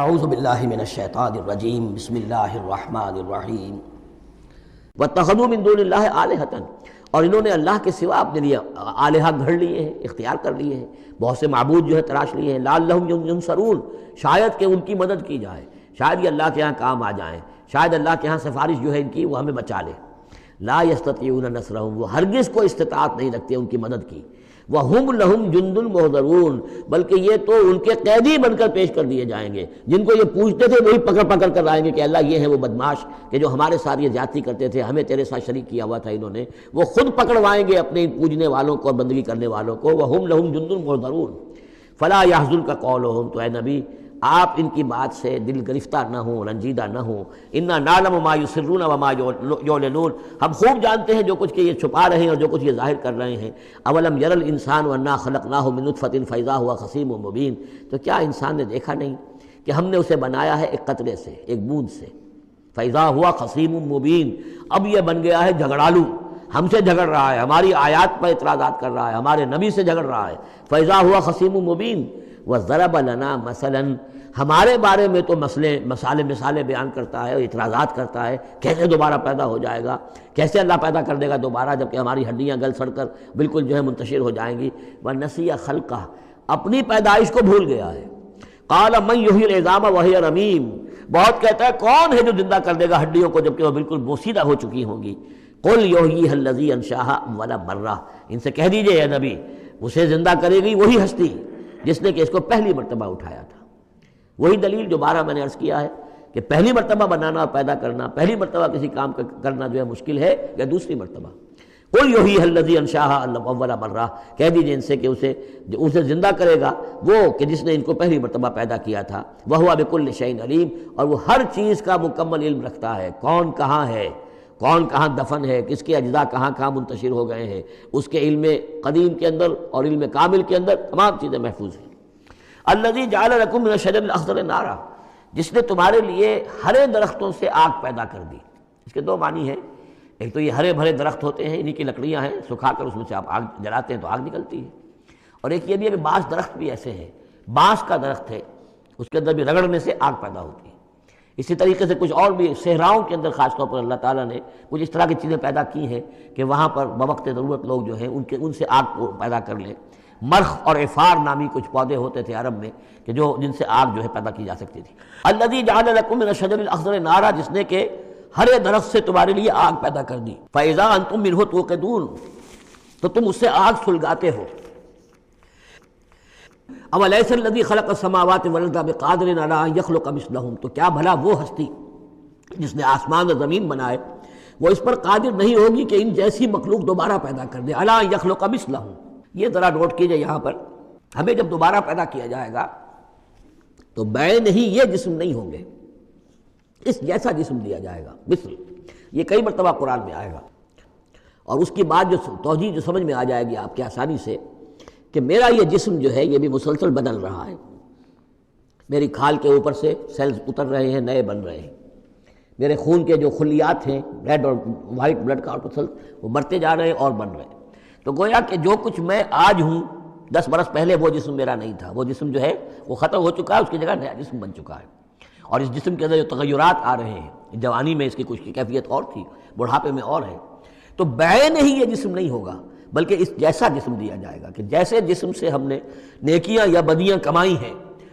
اعوذ باللہ من الشیطان الرجیم بسم اللہ الرحمن الرحیم واتخذوا من دون اللہ آلہۃ، اور انہوں نے اللہ کے سوا اپنے لیے آلہہ گھڑ لیے ہیں، اختیار کر لیے ہیں، بہت سے معبود جو ہے تراش لیے ہیں، لعلہم ینصرون، شاید کہ ان کی مدد کی جائے، شاید یہ اللہ کے ہاں کام آ جائیں، شاید اللہ کے ہاں سفارش جو ہے ان کی وہ ہمیں بچا لے۔ لا یستطیعون نصرہم، وہ ہرگز کو استطاعت نہیں رکھتے ان کی مدد کی۔ وَهُمْ لَهُمْ جُنْدٌ مُحْضَرُونَ، بلکہ یہ تو ان کے قیدی بن کر پیش کر دیے جائیں گے، جن کو یہ پوچھتے تھے وہی پکڑ پکڑ کر لائیں گے کہ اللہ یہ ہے وہ بدماش کہ جو ہمارے ساتھ یہ زیادتی کرتے تھے، ہمیں تیرے ساتھ شریک کیا ہوا تھا انہوں نے، وہ خود پکڑوائیں گے اپنے پوجنے والوں کو اور بندگی کرنے والوں کو۔ وَهُمْ لَهُمْ جُنْدٌ مُحْضَرُونَ فَلَا يَحْزُنْكَ قَوْلُهُمْ، تو اے نبی آپ ان کی بات سے دل گرفتہ نہ ہوں، رنجیدہ نہ ہوں۔ اِنَّا نَعْلَمُ مَا يُسِرُّونَ وَمَا يُعْلِنُونَ، ہم خوب جانتے ہیں جو کچھ کہ یہ چھپا رہے ہیں اور جو کچھ یہ ظاہر کر رہے ہیں۔ اولم یر الانسان انا خلقناہ من نطفۃ فاذا هو خصیم مبین، تو کیا انسان نے دیکھا نہیں کہ ہم نے اسے بنایا ہے ایک قطرے سے، ایک بوند سے، فاذا هو خصیم مبین، اب یہ بن گیا ہے جھگڑالو، ہم سے جھگڑ رہا ہے، ہماری آیات پر اعتراضات کر رہا ہے، ہمارے نبی سے جھگڑ رہا ہے۔ فاذا هو خصیم مبین وضرب لنا مثلا، ہمارے بارے میں تو مثالیں بیان کرتا ہے، اعتراضات کرتا ہے، کیسے دوبارہ پیدا ہو جائے گا، کیسے اللہ پیدا کر دے گا دوبارہ جبکہ ہماری ہڈیاں گل سڑ کر بالکل جو ہے منتشر ہو جائیں گی۔ وَنَسِيَ خَلْقَهُ، اپنی پیدائش کو بھول گیا ہے۔ قَالَ مَنْ يُحْيِي الْعِظَامَ وَهِيَ رَمِيمٌ، بہت کہتا ہے کون ہے جو زندہ کر دے گا ہڈیوں کو جبکہ وہ بالکل بوسیدہ ہو چکی ہوں گی۔ قُلْ يُحْيِيهَا الَّذِي أَنشَأَهَا أَوَّلَ مَرَّةٍ، ان سے کہہ دیجئے اے نبی اسے زندہ کرے گی وہی ہستی جس نے کہ اس کو پہلی مرتبہ اٹھایا تھا۔ وہی دلیل جو بارہ میں نے عرض کیا ہے کہ پہلی مرتبہ بنانا اور پیدا کرنا، پہلی مرتبہ کسی کام کرنا جو ہے مشکل ہے یا دوسری مرتبہ۔ قُلْ يُحْيِيهَا الَّذِي أَنشَأَهَا أَوَّلَ مَرَّةٍ، کہہ دیجئے ان سے کہ اسے زندہ کرے گا وہ کہ جس نے ان کو پہلی مرتبہ پیدا کیا تھا۔ وَهُوَ بِكُلِّ شَيْءٍ عَلِيمٌ، اور وہ ہر چیز کا مکمل علم رکھتا ہے، کون کہاں ہے، کون کہاں دفن ہے، کس کے اجزاء کہاں کہاں منتشر ہو گئے ہیں، اس کے علم قدیم کے اندر اور علم کامل کے اندر تمام چیزیں محفوظ ہیں۔ الذی جعل لکم من الشجر الاخضر نارا، جس نے تمہارے لیے ہرے درختوں سے آگ پیدا کر دی۔ اس کے دو معنی ہیں، ایک تو یہ ہرے بھرے درخت ہوتے ہیں، انہی کی لکڑیاں ہیں، سکھا کر اس میں سے آپ آگ جلاتے ہیں تو آگ نکلتی ہے، اور ایک یہ بھی ہے کہ بانس درخت بھی ایسے ہیں، بانس کا درخت ہے اس کے اندر بھی رگڑنے سے آگ پیدا ہوتی ہے۔ اسی طریقے سے کچھ اور بھی صحراؤں کے اندر خاص طور پر اللہ تعالیٰ نے کچھ اس طرح کی چیزیں پیدا کی ہیں کہ وہاں پر بوقت ضرورت لوگ جو ہیں ان سے آگ کو پیدا کر لیں۔ مرخ اور عفار نامی کچھ پودے ہوتے تھے عرب میں کہ جن سے آگ جو ہے پیدا کی جا سکتی تھی۔ الذی جعل لکم من الشجر الاخضر نارا، جس نے کہ ہرے درخت سے تمہارے لیے آگ پیدا کر دی۔ فاذا انتم منہ توقدون، تو تم اس سے آگ سلگاتے ہو۔ اولیس الذی خلق السماوات والارض بقادر علی ان یخلق مثلہم، تو کیا بھلا وہ ہستی جس نے آسمان اور زمین بنائے وہ اس پر قادر نہیں ہوگی کہ ان جیسی مخلوق دوبارہ پیدا کر دے۔ علی ان یخلق مثلہم، یہ ذرا نوٹ کیجئے یہاں پر، ہمیں جب دوبارہ پیدا کیا جائے گا تو بے نہیں یہ جسم نہیں ہوں گے، اس جیسا جسم دیا جائے گا، مثل، یہ کئی مرتبہ قرآن میں آئے گا، اور اس کی بات جو توجیہ جو سمجھ میں آ جائے گی آپ کے آسانی سے کہ میرا یہ جسم جو ہے یہ بھی مسلسل بدل رہا ہے، میری کھال کے اوپر سے سیلز اتر رہے ہیں، نئے بن رہے ہیں، میرے خون کے جو خلیات ہیں ریڈ اور وائٹ بلڈ کارپسل وہ مرتے جا رہے ہیں اور بن رہے ہیں۔ تو گویا کہ جو کچھ میں آج ہوں 10 برس پہلے وہ جسم میرا نہیں تھا، وہ جسم جو ہے وہ ختم ہو چکا ہے، اس کی جگہ نیا جسم بن چکا ہے، اور اس جسم کے اندر جو تغیرات آ رہے ہیں، جوانی میں اس کی کچھ کی کیفیت اور تھی، بڑھاپے میں اور ہے، تو بے نہیں یہ جسم نہیں ہوگا بلکہ اس جیسا جسم دیا جائے گا کہ جیسے جسم سے ہم نے نیکیاں یا بدیاں کمائی ہیں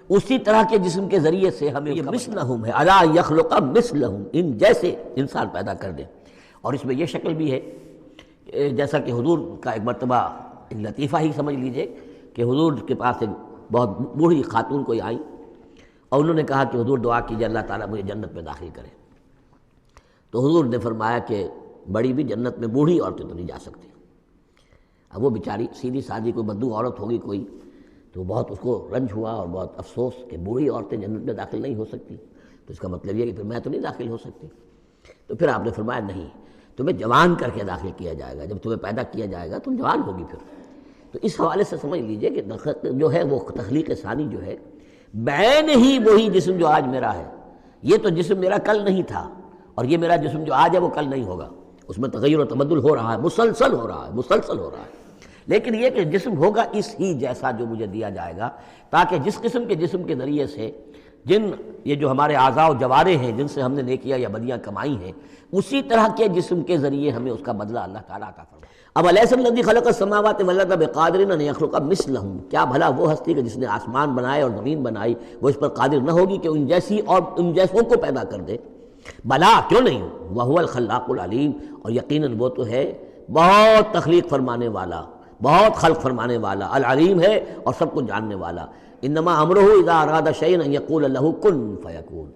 اسی طرح کے جسم کے ذریعے سے ہمیں یہ مثلہم ہے، الا یخلق مثلہم، ان جیسے انسان پیدا کر دے۔ اور اس میں یہ شکل بھی ہے جیسا کہ حضور کا ایک مرتبہ ایک لطیفہ ہی سمجھ لیجئے کہ حضور کے پاس ایک بہت بوڑھی خاتون کوئی آئی اور انہوں نے کہا کہ حضور دعا کیجئے اللہ تعالیٰ مجھے جنت میں داخل کرے۔ تو حضور نے فرمایا کہ بڑی بھی جنت میں بوڑھی عورتیں تو نہیں جا سکتی۔ اب وہ بیچاری سیدھی سادھی کوئی بدو عورت ہوگی کوئی، تو بہت اس کو رنج ہوا اور بہت افسوس کہ بوڑھی عورتیں جنت میں داخل نہیں ہو سکتی، تو اس کا مطلب یہ کہ پھر میں تو نہیں داخل ہو سکتی۔ تو پھر آپ نے فرمایا نہیں، تمہیں جوان کر کے داخل کیا جائے گا، جب تمہیں پیدا کیا جائے گا تم جوان ہوگی پھر۔ تو اس حوالے سے سمجھ لیجئے کہ جو ہے وہ تخلیق ثانی جو ہے بعین ہی وہی جسم جو آج میرا ہے، یہ تو جسم میرا کل نہیں تھا، اور یہ میرا جسم جو آج ہے وہ کل نہیں ہوگا، اس میں تغیر و تبدل ہو رہا ہے، مسلسل ہو رہا ہے، لیکن یہ کہ جسم ہوگا اس ہی جیسا جو مجھے دیا جائے گا، تاکہ جس قسم کے جسم کے ذریعے سے جن یہ جو ہمارے اعضاء و جوارح ہیں جن سے ہم نے نیکیاں یا بدیاں کمائی ہیں، اسی طرح کے جسم کے ذریعے ہمیں اس کا بدلہ اللہ تعالیٰ عطا فرمائے۔ اب الیس الذی خلق السماوات والارض بقادر ان یخلق مثلہم، کیا بھلا وہ ہستی کہ جس نے آسمان بنائے اور زمین بنائی وہ اس پر قادر نہ ہوگی کہ ان جیسی اور ان جیسوں کو پیدا کر دے؟ بلا، کیوں نہیں، وہو الخلاق العلیم، اور یقیناً وہ تو ہے بہت تخلیق فرمانے والا، بہت خلق فرمانے والا، العلیم ہے اور سب کو جاننے والا۔ انما امرہ اذا اراد شیئا ان یقول له کن فیکون،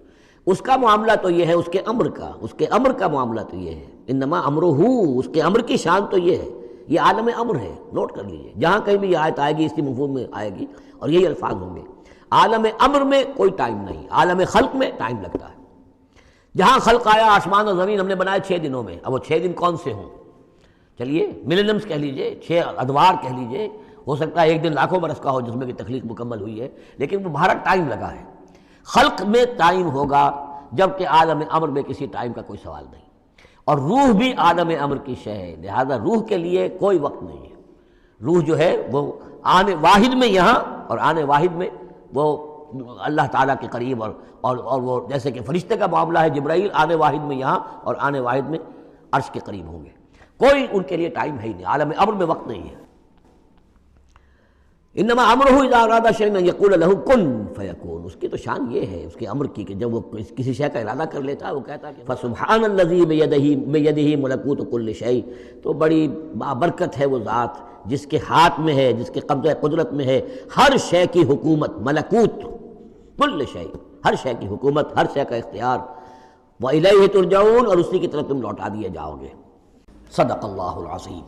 اس کا معاملہ تو یہ ہے، اس کے امر کا معاملہ تو یہ ہے۔ انما امرہ، اس کے امر کی شان تو یہ ہے، یہ عالم امر ہے، نوٹ کر لیجئے، جہاں کہیں بھی یہ آیت آئے گی اسی مفہوم میں آئے گی اور یہی الفاظ ہوں گے۔ عالم امر میں کوئی ٹائم نہیں، عالم خلق میں ٹائم لگتا ہے۔ جہاں خلق آیا آسمان اور زمین ہم نے بنائے 6 دنوں میں، اب وہ 6 دن کون سے ہوں؟ چلیے ملینمز کہہ لیجئے، 6 ادوار کہہ لیجئے، ہو سکتا ہے ایک دن لاکھوں برس کا ہو جس میں کہ تخلیق مکمل ہوئی ہے، لیکن وہ بھارت ٹائم لگا ہے۔ خلق میں ٹائم ہوگا جبکہ عالم امر میں کسی ٹائم کا کوئی سوال نہیں، اور روح بھی عالم امر کی شے ہے، لہذا روح کے لیے کوئی وقت نہیں ہے۔ روح جو ہے وہ آنے واحد میں یہاں اور آنے واحد میں وہ اللہ تعالیٰ کے قریب، اور وہ جیسے کہ فرشتے کا معاملہ ہے، جبرائیل آنے واحد میں یہاں اور آنے واحد میں عرش کے قریب ہوں گے، کوئی ان کے لیے ٹائم ہے ہی نہیں، عالم امر میں وقت نہیں ہے۔ انما امرہ اذا اراد شیئا ان یقول له کن فیکون، اس کی تو شان یہ ہے اس کے امر کی کہ جب وہ کسی شے کا ارادہ کر لیتا ہے وہ کہتا ہے کہ فسبحان الذی بیدہ ملکوت کل شیء، تو بڑی بابرکت ہے وہ ذات جس کے ہاتھ میں ہے، جس کے قبضہ قدرت میں ہے ہر شے کی حکومت، ملکوت کل شیء، ہر شے کی حکومت، ہر شے کا اختیار، وَإِلَيْهِ ترجعون، اور اسی کی طرف تم لوٹا دیے جاؤ گے۔ صدق اللہ العظیم۔